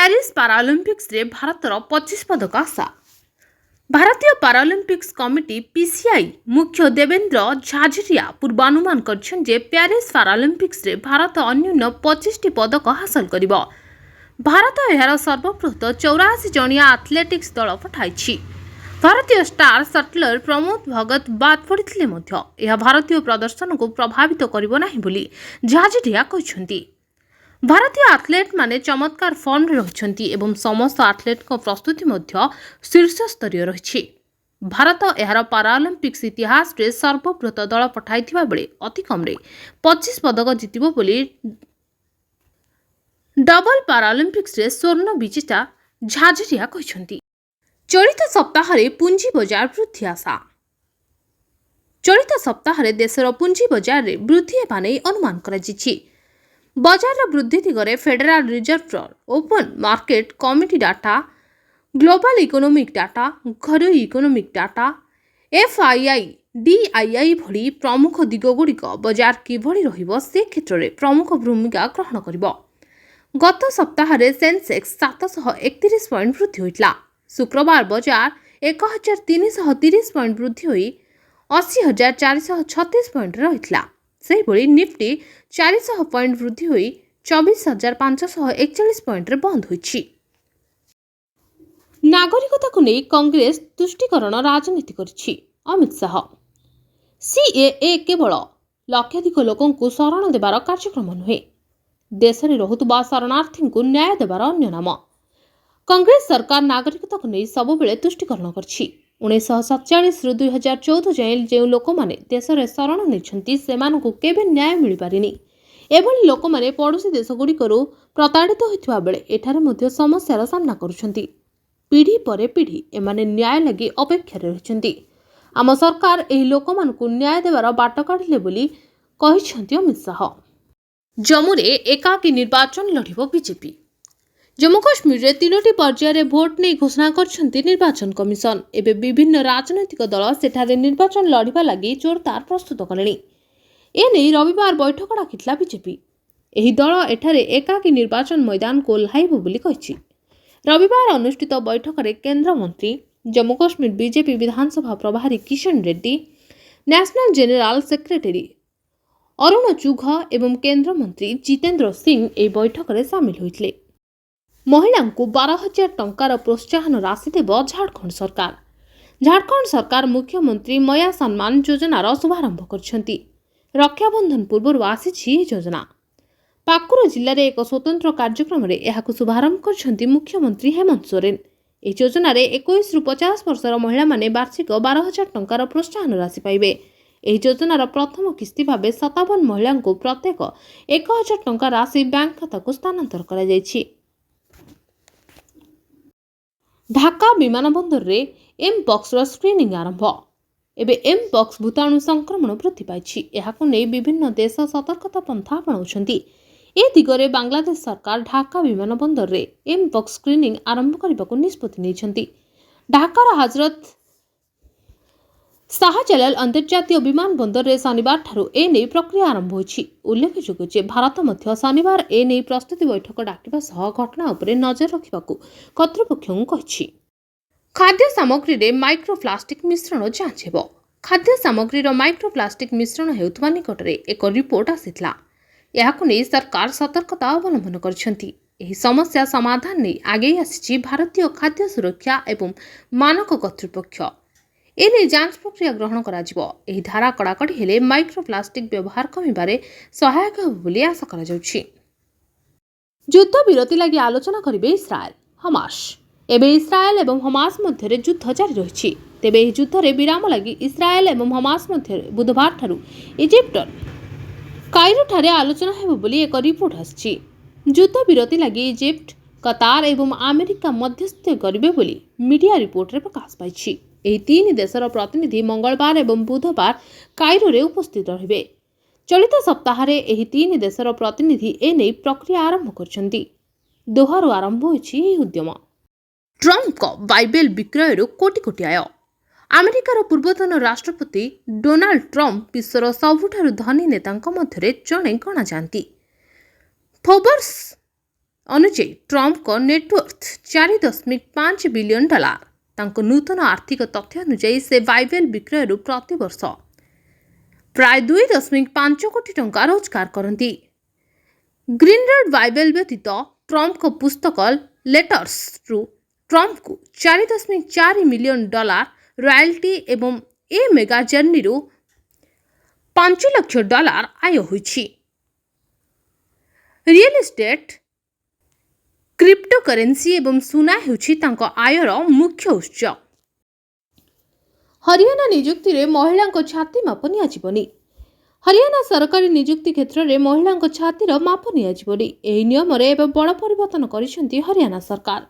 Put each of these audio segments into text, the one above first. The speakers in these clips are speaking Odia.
ପ୍ୟାରିସ୍ ପାରାଅଲିମ୍ପିକ୍ସରେ ଭାରତର 25 ପଦକ ଆଶା। ଭାରତୀୟ ପାରାଅଲିମ୍ପିକ୍ସ କମିଟି ପିସିଆଇ ମୁଖ୍ୟ ଦେବେନ୍ଦ୍ର ଝାଝରିଆ ପୂର୍ବାନୁମାନ କରିଛନ୍ତି ଯେ ପ୍ୟାରିସ୍ ପାରାଅଲିମ୍ପିକ୍ସରେ ଭାରତ ଅନ୍ୟୁନ 25ଟି ପଦକ ହାସଲ କରିବ। ଭାରତ ଏହାର ସର୍ବବୃହତ 84 ଜଣିଆ ଆଥଲେଟିକ୍ସ ଦଳ ପଠାଇଛି। ଭାରତୀୟ ଷ୍ଟାର ସଟଲର ପ୍ରମୋଦ ଭଗତ ବାଦ୍ ପଡ଼ିଥିଲେ ମଧ୍ୟ ଏହା ଭାରତୀୟ ପ୍ରଦର୍ଶନକୁ ପ୍ରଭାବିତ କରିବ ନାହିଁ ବୋଲି ଝାଝରିଆ କହିଛନ୍ତି। ଭାରତୀୟ ଆଥଲେଟମାନେ ଚମତ୍କାର ଫର୍ମରେ ରହିଛନ୍ତି ଏବଂ ସମସ୍ତ ଆଥଲେଟଙ୍କ ପ୍ରସ୍ତୁତି ମଧ୍ୟ ଶୀର୍ଷସ୍ତରୀୟ ରହିଛି। ଭାରତ ଏହାର ପାରାଅଲିମ୍ପିକ୍ସ ଇତିହାସରେ ସର୍ବବୃହତ ଦଳ ପଠାଇଥିବା ବେଳେ ଅତି କମ୍ରେ 25 ପଦକ ଜିତିବ ବୋଲି ଡବଲ ପାରାଅଲିମ୍ପିକ୍ସରେ ସ୍ୱର୍ଣ୍ଣ ବିଜେତା ଝାଝରିଆ କହିଛନ୍ତି। ଚଳିତ ସପ୍ତାହରେ ପୁଞ୍ଜି ବଜାର ବୃଦ୍ଧି ଆଶା। ଚଳିତ ସପ୍ତାହରେ ଦେଶର ପୁଞ୍ଜି ବଜାରରେ ବୃଦ୍ଧି ହେବା ନେଇ ଅନୁମାନ କରାଯାଇଛି। ବଜାରର ବୃଦ୍ଧି ଦିଗରେ ଫେଡେରାଲ ରିଜର୍ଭର open market committee data, global economic data, ଘରୋଇ ଇକୋନୋମିକ୍ ଡାଟା, ଏଫଆଇଆଇ, ଡିଆଇଆଇ ଭଳି ପ୍ରମୁଖ ଦିଗଗୁଡ଼ିକ ବଜାର କିଭଳି ରହିବ ସେ କ୍ଷେତ୍ରରେ ପ୍ରମୁଖ ଭୂମିକା ଗ୍ରହଣ କରିବ। ଗତ ସପ୍ତାହରେ ସେନ୍ସେକ୍ସ 731 ପଏଣ୍ଟ ବୃଦ୍ଧି ହୋଇଥିଲା। ଶୁକ୍ରବାର ବଜାର 1330 ପଏଣ୍ଟ ବୃଦ୍ଧି ହୋଇ 80,436 ପଏଣ୍ଟରେ ରହିଥିଲା। ସେହିଭଳି ନିଫ୍ଟି 400 ପଏଣ୍ଟ ବୃଦ୍ଧି ହୋଇ 24,541 ପଏଣ୍ଟରେ ବନ୍ଦ ହୋଇଛି। ନାଗରିକତାକୁ ନେଇ କଂଗ୍ରେସ ତୁଷ୍ଟିକରଣ ରାଜନୀତି କରିଛି। ଅମିତ ଶାହ ସିଏଏ କେବଳ ଲକ୍ଷାଧିକ ଲୋକଙ୍କୁ ଶରଣ ଦେବାର କାର୍ଯ୍ୟକ୍ରମ ନୁହେଁ, ଦେଶରେ ରହୁଥିବା ଶରଣାର୍ଥୀଙ୍କୁ ନ୍ୟାୟ ଦେବାର ଅନ୍ୟ ନାମ। କଂଗ୍ରେସ ସରକାର ନାଗରିକତାକୁ ନେଇ ସବୁବେଳେ ତୁଷ୍ଟିକରଣ କରିଛି। 1947ରୁ 2014 ଯାଏଁ ଯେଉଁ ଲୋକମାନେ ଦେଶରେ ଶରଣ ନେଇଛନ୍ତି ସେମାନଙ୍କୁ କେବେ ନ୍ୟାୟ ମିଳିପାରିନି। ଏଭଳି ଲୋକମାନେ ପଡ଼ୋଶୀ ଦେଶଗୁଡ଼ିକରୁ ପ୍ରତାଡ଼ିତ ହୋଇଥିବା ବେଳେ ଏଠାରେ ମଧ୍ୟ ସମସ୍ୟାର ସାମ୍ନା କରୁଛନ୍ତି। ପିଢ଼ି ପରେ ପିଢ଼ି ଏମାନେ ନ୍ୟାୟ ଲାଗି ଅପେକ୍ଷାରେ ରହିଛନ୍ତି। ଆମ ସରକାର ଏହି ଲୋକମାନଙ୍କୁ ନ୍ୟାୟ ଦେବାର ବାଟ କାଢ଼ିଲେ ବୋଲି କହିଛନ୍ତି ଅମିତ ଶାହ। ଜମ୍ମୁରେ ଏକାକୀ ନିର୍ବାଚନ ଲଢ଼ିବ ବିଜେପି। ଜମ୍ମୁ କାଶ୍ମୀରରେ 3ଟି ପର୍ଯ୍ୟାୟରେ ଭୋଟ ନେଇ ଘୋଷଣା କରିଛନ୍ତି ନିର୍ବାଚନ କମିଶନ। ଏବେ ବିଭିନ୍ନ ରାଜନୈତିକ ଦଳ ସେଠାରେ ନିର୍ବାଚନ ଲଢ଼ିବା ଲାଗି ଜୋରଦାର ପ୍ରସ୍ତୁତ କଲେଣି। ଏନେଇ ରବିବାର ବୈଠକ ଡାକିଥିଲା ବିଜେପି। ଏହି ଦଳ ଏଠାରେ ଏକାକୀ ନିର୍ବାଚନ ମଇଦାନକୁ ଓହ୍ଲାଇବ ବୋଲି କହିଛି। ରବିବାର ଅନୁଷ୍ଠିତ ବୈଠକରେ କେନ୍ଦ୍ରମନ୍ତ୍ରୀ, ଜମ୍ମୁ କାଶ୍ମୀର ବିଜେପି ବିଧାନସଭା ପ୍ରଭାରୀ Kishan Reddy, national general secretary Arun Chugh ଏବଂ କେନ୍ଦ୍ରମନ୍ତ୍ରୀ ଜିତେନ୍ଦ୍ର ସିଂ ଏହି ବୈଠକରେ ସାମିଲ ହୋଇଥିଲେ। ମହିଳାଙ୍କୁ 12,000 ଟଙ୍କାର ପ୍ରୋତ୍ସାହନ ରାଶି ଦେବ ଝାଡ଼ଖଣ୍ଡ ସରକାର। ଝାଡ଼ଖଣ୍ଡ ସରକାର ମୁଖ୍ୟମନ୍ତ୍ରୀ ମୟା ସମ୍ମାନ ଯୋଜନାର ଶୁଭାରମ୍ଭ କରିଛନ୍ତି। ରକ୍ଷାବନ୍ଧନ ପୂର୍ବରୁ ଆସିଛି ଏହି ଯୋଜନା। ପାକୁର ଜିଲ୍ଲାରେ ଏକ ସ୍ୱତନ୍ତ୍ର କାର୍ଯ୍ୟକ୍ରମରେ ଏହାକୁ ଶୁଭାରମ୍ଭ କରିଛନ୍ତି ମୁଖ୍ୟମନ୍ତ୍ରୀ ହେମନ୍ତ ସୋରେନ। ଏହି ଯୋଜନାରେ 21ରୁ 50 ବର୍ଷର ମହିଳାମାନେ ବାର୍ଷିକ 12,000 ଟଙ୍କାର ପ୍ରୋତ୍ସାହନ ରାଶି ପାଇବେ। ଏହି ଯୋଜନାର ପ୍ରଥମ କିସ୍ତି ଭାବେ 57 ମହିଳାଙ୍କୁ ପ୍ରତ୍ୟେକ 1,000 ଟଙ୍କା ରାଶି ବ୍ୟାଙ୍କ ଖାତାକୁ ସ୍ଥାନାନ୍ତର କରାଯାଇଛି। ଢାକା ବିମାନ ବନ୍ଦରରେ ଏମ୍ପକ୍ସର ସ୍କ୍ରିନିଂ ଆରମ୍ଭ। ଏବେ ଏମ୍ପକ୍ସ ଭୂତାଣୁ ସଂକ୍ରମଣ ବୃଦ୍ଧି ପାଇଛି। ଏହାକୁ ନେଇ ବିଭିନ୍ନ ଦେଶ ସତର୍କତା ପନ୍ଥା ଆପଣାଉଛନ୍ତି। ଏ ଦିଗରେ ବାଂଲାଦେଶ ସରକାର ଢାକା ବିମାନ ବନ୍ଦରରେ ଏମ୍ପକ୍ସ ସ୍କ୍ରିନିଂ ଆରମ୍ଭ କରିବାକୁ ନିଷ୍ପତ୍ତି ନେଇଛନ୍ତି। ଢାକାର ହଜରତ ଶାହଜାଲାଲ ଅନ୍ତର୍ଜାତୀୟ ବିମାନ ବନ୍ଦରରେ ଶନିବାରଠାରୁ ଏ ନେଇ ପ୍ରକ୍ରିୟା ଆରମ୍ଭ ହୋଇଛି। ଉଲ୍ଲେଖଯୋଗ୍ୟ ଯେ ଭାରତ ମଧ୍ୟ ଶନିବାର ଏ ନେଇ ପ୍ରସ୍ତୁତି ବୈଠକ ଡାକିବା ସହ ଘଟଣା ଉପରେ ନଜର ରଖିବାକୁ କର୍ତ୍ତୃପକ୍ଷଙ୍କୁ କହିଛି। ଖାଦ୍ୟ ସାମଗ୍ରୀରେ ମାଇକ୍ରୋପ୍ଲାଷ୍ଟିକ ମିଶ୍ରଣ ଯାଞ୍ଚ ହେବ। ଖାଦ୍ୟ ସାମଗ୍ରୀର ମାଇକ୍ରୋପ୍ଲାଷ୍ଟିକ ମିଶ୍ରଣ ହେଉଥିବା ନିକଟରେ ଏକ ରିପୋର୍ଟ ଆସିଥିଲା। ଏହାକୁ ନେଇ ସରକାର ସତର୍କତା ଅବଲମ୍ବନ କରିଛନ୍ତି। ଏହି ସମସ୍ୟା ସମାଧାନ ନେଇ ଆଗେଇ ଆସିଛି ଭାରତୀୟ ଖାଦ୍ୟ ସୁରକ୍ଷା ଏବଂ ମାନକ କର୍ତ୍ତୃପକ୍ଷ। ଏନେଇ ଯାଞ୍ଚ ପ୍ରକ୍ରିୟା ଗ୍ରହଣ କରାଯିବ। ଏହି ଧାରା କଡ଼ାକଡ଼ି ହେଲେ ମାଇକ୍ରୋପ୍ଲାଷ୍ଟିକ ବ୍ୟବହାର କମିବାରେ ସହାୟକ ହେବ ବୋଲି ଆଶା କରାଯାଉଛି। ଯୁଦ୍ଧ ବିରତି ଲାଗି ଆଲୋଚନା କରିବେ ଇସ୍ରାଏଲ, ହମାସ। ଏବେ ଇସ୍ରାଏଲ ଏବଂ ହମାସ ମଧ୍ୟରେ ଯୁଦ୍ଧ ଜାରି ରହିଛି। ତେବେ ଏହି ଯୁଦ୍ଧରେ ବିରାମ ଲାଗି ଇସ୍ରାଏଲ ଏବଂ ହମାସ ମଧ୍ୟରେ ବୁଧବାରଠାରୁ ଇଜିପ୍ଟର କାଇରୋଠାରେ ଆଲୋଚନା ହେବ ବୋଲି ଏକ ରିପୋର୍ଟ ଆସିଛି। ଯୁଦ୍ଧ ବିରତି ଲାଗି ଇଜିପ୍ଟ, କତାର ଏବଂ ଆମେରିକା ମଧ୍ୟସ୍ଥି କରିବେ ବୋଲି ମିଡିଆ ରିପୋର୍ଟରେ ପ୍ରକାଶ ପାଇଛି। ଏହି 3 ଦେଶର ପ୍ରତିନିଧି ମଙ୍ଗଳବାର ଏବଂ ବୁଧବାର କାଇରୋରେ ଉପସ୍ଥିତ ରହିବେ। ଚଳିତ ସପ୍ତାହରେ ଏହି 3 ଦେଶର ପ୍ରତିନିଧି ଏନେଇ ପ୍ରକ୍ରିୟା ଆରମ୍ଭ କରିଛନ୍ତି। ଦୋହାରୁ ଆରମ୍ଭ ହୋଇଛି ଏହି ଉଦ୍ୟମ। ଟ୍ରମ୍ପଙ୍କ ବାଇବେଲ ବିକ୍ରୟରୁ କୋଟି କୋଟି ଆୟ। ଆମେରିକାର ପୂର୍ବତନ ରାଷ୍ଟ୍ରପତି ଡୋନାଲ୍ଡ ଟ୍ରମ୍ପ ବିଶ୍ୱର ସବୁଠାରୁ ଧନୀ ନେତାଙ୍କ ମଧ୍ୟରେ ଜଣେ ଗଣାଯାନ୍ତି। ଫୋର୍ବସ ଅନୁଯାୟୀ ଟ୍ରମ୍ପଙ୍କ ନେଟୱର୍ଥ 4.5 ବିଲିୟନ ଡଲାର। ତାଙ୍କ ନୂତନ ଆର୍ଥିକ ତଥ୍ୟ ଅନୁଯାୟୀ ସେ ବାଇବେଲ ବିକ୍ରୟରୁ ପ୍ରତିବର୍ଷ ପ୍ରାୟ 2.5 କୋଟି ଟଙ୍କା ରୋଜଗାର କରନ୍ତି। ଗ୍ରୀନରେଡ୍ ବାଇବେଲ ବ୍ୟତୀତ ଟ୍ରମ୍ପଙ୍କ ପୁସ୍ତକ ଲେଟର୍ସରୁ ଟ୍ରମ୍ପଙ୍କୁ 4.4 ମିଲିୟନ ଡଲାର ରୟାଲ୍ଟି ଏବଂ ଏ ମେଗା ଜର୍ଣ୍ଣିରୁ 5 ଲକ୍ଷ ଡଲାର ଆୟ ହୋଇଛି। ରିଏଲ ଇଷ୍ଟେଟ୍, କ୍ରିପ୍ଟୋକରେନ୍ସି ଏବଂ ସୁନା ହେଉଛି ତାଙ୍କ ଆୟର ମୁଖ୍ୟ ଉତ୍ସ। ହରିୟାଣା ନିଯୁକ୍ତିରେ ମହିଳାଙ୍କ ଛାତି ମାପ ନିଆଯିବନି। ହରିୟାଣା ସରକାରୀ ନିଯୁକ୍ତି କ୍ଷେତ୍ରରେ ମହିଳାଙ୍କ ଛାତିର ମାପ ନିଆଯିବନି। ଏହି ନିୟମରେ ଏବେ ବଡ଼ ପରିବର୍ତ୍ତନ କରିଛନ୍ତି ହରିୟାଣା ସରକାର।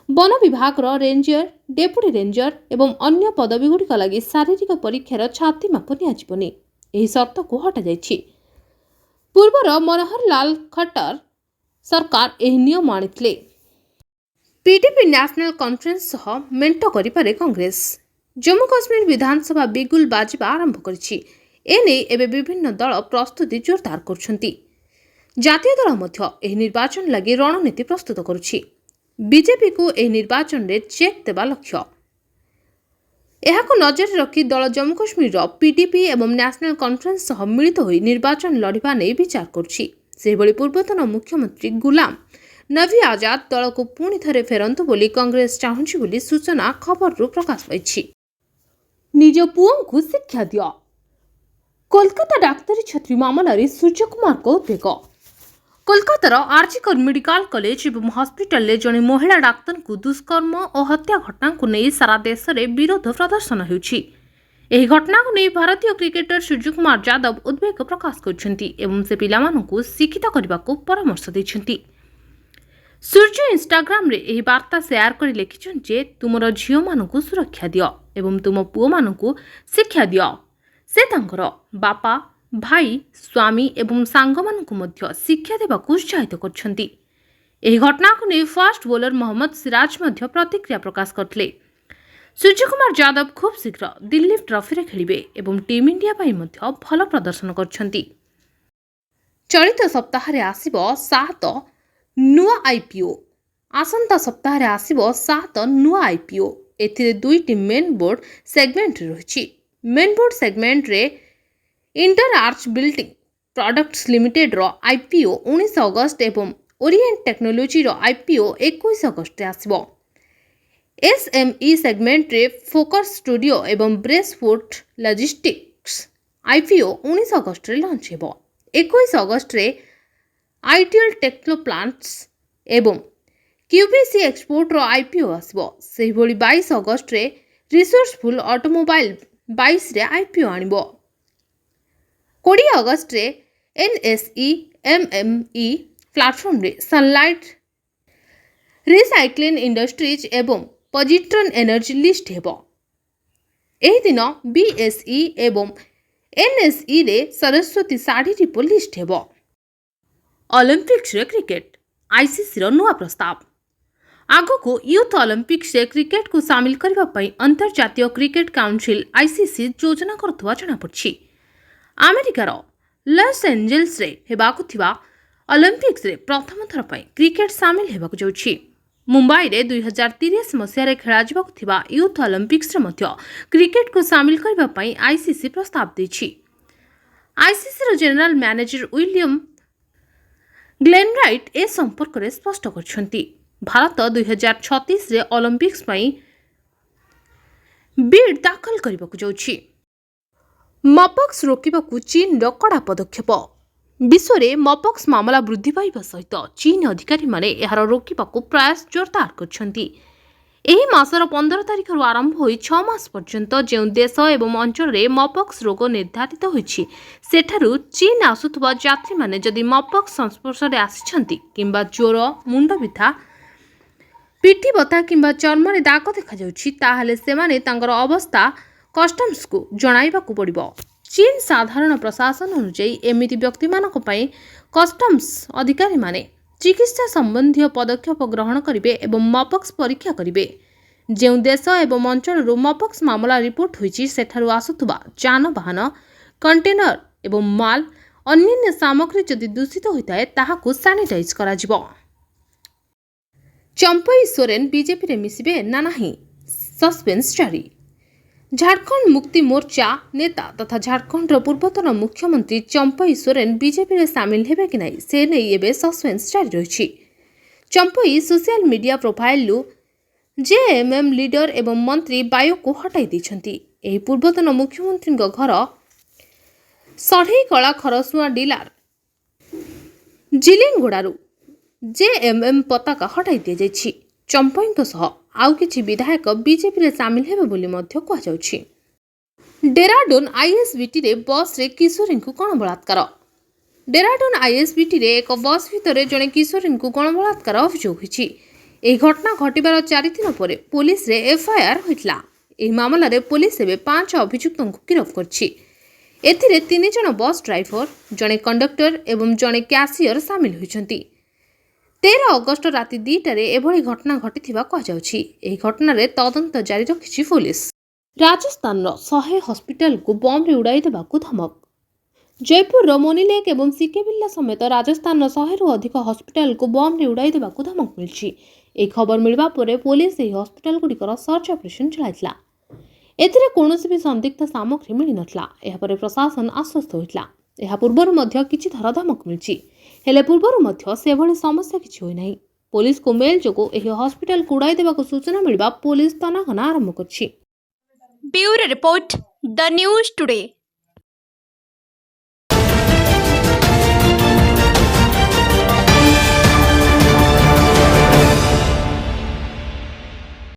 ବନ ବିଭାଗର ରେଞ୍ଜର, ଡେପୁଟି ରେଞ୍ଜର ଏବଂ ଅନ୍ୟ ପଦବୀଗୁଡ଼ିକ ଲାଗି ଶାରୀରିକ ପରୀକ୍ଷାର ଛାତି ମାପ ନିଆଯିବନି। ଏହି ସର୍ତ୍ତକୁ ହଟାଯାଇଛି। ପୂର୍ବର ମନୋହର ଲାଲ ଖଟ୍ଟର ସରକାର ଏହି ନିୟମ ଆଣିଥିଲେ। ପିଡିପି ନ୍ୟାସନାଲ କନଫରେନ୍ସ ସହ ମେଣ୍ଟ କରିପାରେ କଂଗ୍ରେସ। ଜମ୍ମୁ କାଶ୍ମୀର ବିଧାନସଭା ବିଗୁଲ ବାଜିବା ଆରମ୍ଭ କରିଛି। ଏନେଇ ଏବେ ବିଭିନ୍ନ ଦଳ ପ୍ରସ୍ତୁତି ଜୋରଦାର କରୁଛନ୍ତି। ଜାତୀୟ ଦଳ ମଧ୍ୟ ଏହି ନିର୍ବାଚନ ଲାଗି ରଣନୀତି ପ୍ରସ୍ତୁତ କରୁଛି। ବିଜେପିକୁ ଏହି ନିର୍ବାଚନରେ ଚେକ୍ ଦେବା ଲକ୍ଷ୍ୟ। ଏହାକୁ ନଜରରେ ରଖି ଦଳ ଜମ୍ମୁ କାଶ୍ମୀରର ପିଡିପି ଏବଂ ନ୍ୟାସନାଲ କନଫରେନ୍ସ ସହ ମିଳିତ ହୋଇ ନିର୍ବାଚନ ଲଢ଼ିବା ନେଇ ବିଚାର କରୁଛି। ସେହିଭଳି ପୂର୍ବତନ ମୁଖ୍ୟମନ୍ତ୍ରୀ ଗୁଲାମ ନବୀ ଆଜାଦ ଦଳକୁ ପୁଣି ଥରେ ଫେରନ୍ତୁ ବୋଲି କଂଗ୍ରେସ ଚାହୁଁଛି ବୋଲି ସୂଚନା ଖବରରୁ ପ୍ରକାଶ ପାଇଛି। ନିଜ ପୁଅଙ୍କୁ ଶିକ୍ଷା ଦିଅ। କୋଲକାତା ଡାକ୍ତରୀ ଛାତ୍ରୀ ମାମଲାରେ ସୂର୍ଯ୍ୟ କୁମାରଙ୍କ ଉଦ୍ବେଗ। କୋଲକାତାର ଆର୍ଜିକର ମେଡିକାଲ କଲେଜ ଏବଂ ହସ୍ପିଟାଲରେ ଜଣେ ମହିଳା ଡାକ୍ତରଙ୍କୁ ଦୁଷ୍କର୍ମ ଓ ହତ୍ୟା ଘଟଣାକୁ ନେଇ ସାରା ଦେଶରେ ବିରୋଧ ପ୍ରଦର୍ଶନ ହେଉଛି। ଏହି ଘଟଣାକୁ ନେଇ ଭାରତୀୟ କ୍ରିକେଟର ସୂର୍ଯ୍ୟ କୁମାର ଯାଦବ ଉଦ୍ବେଗ ପ୍ରକାଶ କରିଛନ୍ତି ଏବଂ ସେ ପିଲାମାନଙ୍କୁ ଶିକ୍ଷିତ କରିବାକୁ ପରାମର୍ଶ ଦେଇଛନ୍ତି। ସୂର୍ଯ୍ୟ ଇନଷ୍ଟାଗ୍ରାମରେ ଏହି ବାର୍ତ୍ତା ସେୟାର କରି ଲେଖିଛନ୍ତି ଯେ ତୁମର ଝିଅମାନଙ୍କୁ ସୁରକ୍ଷା ଦିଅ ଏବଂ ତୁମ ପୁଅମାନଙ୍କୁ ଶିକ୍ଷା ଦିଅ। ସେ ତାଙ୍କର ବାପା, ଭାଇ, ସ୍ୱାମୀ ଏବଂ ସାଙ୍ଗମାନଙ୍କୁ ମଧ୍ୟ ଶିକ୍ଷା ଦେବାକୁ ଉତ୍ସାହିତ କରିଛନ୍ତି। ଏହି ଘଟଣାକୁ ନେଇ ଫାଷ୍ଟ ବୋଲର ମହମ୍ମଦ ସିରାଜ ମଧ୍ୟ ପ୍ରତିକ୍ରିୟା ପ୍ରକାଶ କରିଥିଲେ। ସୂର୍ଯ୍ୟ କୁମାର ଯାଦବ ଖୁବ୍ ଶୀଘ୍ର ଦିଲ୍ଲୀ ଟ୍ରଫିରେ ଖେଳିବେ ଏବଂ ଟିମ୍ ଇଣ୍ଡିଆ ପାଇଁ ମଧ୍ୟ ଭଲ ପ୍ରଦର୍ଶନ କରିଛନ୍ତି। ଚଳିତ ସପ୍ତାହରେ ଆସିବ 7 ନୂଆ ଆଇପିଓ। ଆସନ୍ତା ସପ୍ତାହରେ ଆସିବ 7 ନୂଆ ଆଇପିଓ। ଏଥିରେ 2ଟି ମେନ୍ ବୋର୍ଡ ସେଗମେଣ୍ଟରେ ରହିଛି। ମେନ୍ ବୋର୍ଡ ସେଗମେଣ୍ଟରେ ଇଣ୍ଟର ଆର୍ଚ ବିଲ୍ଡିଂ ପ୍ରଡକ୍ଟସ୍ ଲିମିଟେଡର ଆଇପିଓ 19 ଅଗଷ୍ଟ ଏବଂ ଓରିଏଣ୍ଟ ଟେକ୍ନୋଲୋଜିର ଆଇପିଓ 21 ଅଗଷ୍ଟରେ ଆସିବ। ଏସ୍ଏମ୍ଇ ସେଗମେଣ୍ଟରେ ଫୋକସ୍ ଷ୍ଟୁଡିଓ ଏବଂ ବ୍ରେସଫୁଟ୍ ଲଜିଷ୍ଟିକ୍ସ ଆଇପିଓ 19 ଅଗଷ୍ଟରେ ଲଞ୍ଚ ହେବ। 21 ଅଗଷ୍ଟରେ ଆଇଟିଏଲ୍ ଟେକ୍ନୋପ୍ଲାଣ୍ଟସ୍ ଏବଂ କ୍ୟୁବିସି ଏକ୍ସପୋର୍ଟର ଆଇପିଓ ଆସିବ। ସେହିଭଳି 22 ଅଗଷ୍ଟରେ ରିସୋର୍ସଫୁଲ୍ ଅଟୋମୋବାଇଲ 22ରେ ଆଇପିଓ ଆଣିବ। 20 ଅଗଷ୍ଟରେ ଏନ୍ଏସ୍ଇ ଏମ୍ଏମ୍ଇ ପ୍ଲାଟଫର୍ମରେ ସନଲାଇଟ୍ ରିସାଇକ୍ଲିଂ ଇଣ୍ଡଷ୍ଟ୍ରିଜ୍ ଏବଂ ପଜିଟ୍ରନ୍ ଏନର୍ଜି ଲିଷ୍ଟ ହେବ। ଏହି ଦିନ ବିଏସ୍ଇ ଏବଂ ଏନ୍ଏସ୍ଇରେ ସରସ୍ୱତୀ ଶାଢ଼ୀ ଡିପୋ ଲିଷ୍ଟ ହେବ। ଅଲିମ୍ପିକ୍ସରେ କ୍ରିକେଟ, ଆଇସିସିର ନୂଆ ପ୍ରସ୍ତାବ। ଆଗକୁ ୟୁଥ୍ ଅଲିମ୍ପିକ୍ସରେ କ୍ରିକେଟକୁ ସାମିଲ କରିବା ପାଇଁ ଅନ୍ତର୍ଜାତୀୟ କ୍ରିକେଟ କାଉନସିଲ୍ ଆଇସିସି ଯୋଜନା କରୁଥିବା ଜଣାପଡ଼ିଛି। ଆମେରିକାର ଲସ୍ ଏଞ୍ଜେଲସରେ ହେବାକୁ ଥିବା ଅଲିମ୍ପିକ୍ସରେ ପ୍ରଥମ ଥର ପାଇଁ କ୍ରିକେଟ ସାମିଲ ହେବାକୁ ଯାଉଛି। ମୁମ୍ବାଇରେ 2030 ମସିହାରେ ଖେଳାଯିବାକୁ ଥିବା ୟୁଥ୍ ଅଲିମ୍ପିକ୍ସରେ ମଧ୍ୟ କ୍ରିକେଟକୁ ସାମିଲ କରିବା ପାଇଁ ଆଇସିସି ପ୍ରସ୍ତାବ ଦେଇଛି। ଆଇସିସିର ଜେନେରାଲ ମ୍ୟାନେଜର ୱିଲିୟମ ଗ୍ଲେନରାଇଟ୍ ଏ ସମ୍ପର୍କରେ ସ୍ପଷ୍ଟ କରିଛନ୍ତି। ଭାରତ 2036ରେ ଅଲିମ୍ପିକ୍ସ ପାଇଁ ବିଡ୍ ଦାଖଲ କରିବାକୁ ଯାଉଛି। ମପକ୍ସ ରୋକିବାକୁ ଚୀନର କଡ଼ା ପଦକ୍ଷେପ। ବିଶ୍ୱରେ ମପକ୍ସ ମାମଲା ବୃଦ୍ଧି ପାଇବା ସହିତ ଚୀନ ଅଧିକାରୀମାନେ ଏହାର ରୋକିବାକୁ ପ୍ରୟାସ ଜୋରଦାର କରିଛନ୍ତି। ଏହି ମାସର 15 ତାରିଖରୁ ଆରମ୍ଭ ହୋଇ 6 ମାସ ପର୍ଯ୍ୟନ୍ତ ଯେଉଁ ଦେଶ ଏବଂ ଅଞ୍ଚଳରେ ମପକ୍ସ ରୋଗ ନିର୍ଦ୍ଧାରିତ ହୋଇଛି ସେଠାରୁ ଚୀନ ଆସୁଥିବା ଯାତ୍ରୀମାନେ ଯଦି ମପକ୍ସ ସଂସ୍ପର୍ଶରେ ଆସିଛନ୍ତି କିମ୍ବା ଜ୍ୱର, ମୁଣ୍ଡବିନ୍ଧା, ପିଠି ବଥା କିମ୍ବା ଚର୍ମରେ ଦାଗ ଦେଖାଯାଉଛି ତାହେଲେ ସେମାନେ ତାଙ୍କର ଅବସ୍ଥା କଷ୍ଟମ୍ସକୁ ଜଣାଇବାକୁ ପଡ଼ିବ। ଚୀନ ସାଧାରଣ ପ୍ରଶାସନ ଅନୁଯାୟୀ ଏମିତି ବ୍ୟକ୍ତିମାନଙ୍କ ପାଇଁ କଷ୍ଟମ୍ସ ଅଧିକାରୀମାନେ ଚିକିତ୍ସା ସମ୍ବନ୍ଧୀୟ ପଦକ୍ଷେପ ଗ୍ରହଣ କରିବେ ଏବଂ ମପକ୍ସ ପରୀକ୍ଷା କରିବେ। ଯେଉଁ ଦେଶ ଏବଂ ଅଞ୍ଚଳରୁ ମପକ୍ସ ମାମଲା ରିପୋର୍ଟ ହୋଇଛି ସେଠାରୁ ଆସୁଥିବା ଯାନବାହନ, କଣ୍ଟେନର ଏବଂ ମାଲ ଅନ୍ୟାନ୍ୟ ସାମଗ୍ରୀ ଯଦି ଦୂଷିତ ହୋଇଥାଏ ତାହାକୁ ସାନିଟାଇଜ୍ କରାଯିବ। चंपई सोरेन बीजेपी रे मिसिबे ना नहीं सस्पेंस जारी। झारखंड मुक्ति मोर्चा नेता तथा झारखंड पूर्वतन मुख्यमंत्री चंपई सोरेन बीजेपी रे सामिल हेबे कि नहीं से नहीं एबे सस्पेंस जारी रही। Champai social media profile JMM leader एवं मंत्री बायो को हटाई देछंती। एही पूर्वतन मुख्यमंत्री घर सढ़ई कला खरसुआ डिलार जिलिंगोड़ारू जेएमएम पताका हटाई दि जाइछि। चंपई सह आउ किछि विधायक बीजेपी रे सामिल हेबे बोली मध्य कहा जाउछि। डेराडून आईएसबीटी रे बस रे किशोरी को गण बलात्कार। डेराडून आईएसबीटी रे एक बस भितर जड़े किशोरी को गण बलात्कार अभियोग होइछि। एही घटना घटिबार 4 दिन पर पुलिस रे एफआईआर होइतला। एही मामला रे पुलिस एबे 5 अभियुक्तों को गिरफ्त करछि। एथिरे 3 जण बस ड्राइवर, जड़े कंडक्टर एवं जड़े कैशियर सामिल होइछन्ति। 13 अगस्ट राति 2टारे एभली घटना घटिथिबा कहा जाउछि। एही घटना रे तदंत जारी रखिछि पुलिस। राजस्थान रो 100 हॉस्पिटल को बम रे उड़ाई देबाकू धमक। जयपुर रो मोनीलेक एवं सिकेबिल्ला समेत राजस्थान रो 100 रु अधिक हॉस्पिटल को बम रे उड़ाई देबाकू धमक मिलछि। ए खबर मिलबा परे पुलिस एही हॉस्पिटल गुडिकर सर्च ऑपरेशन चलाइतला। एथिरे कोनोसी भी संदिग्ध सामग्री मिली नथला। एहा परे प्रशासन आश्वस्त होइतला। एहा पूर्वरु मध्य किछि धमक मिलछि, हेले पूर्वरु मध्य सेभଳି समस्या किछि होई नाही। पुलिस को मेल जोगो एही हॉस्पिटल को उड़ाई देबाकू सूचना मिलबा पुलिस तनाघना आरंभ करछि। Bureau report the news today.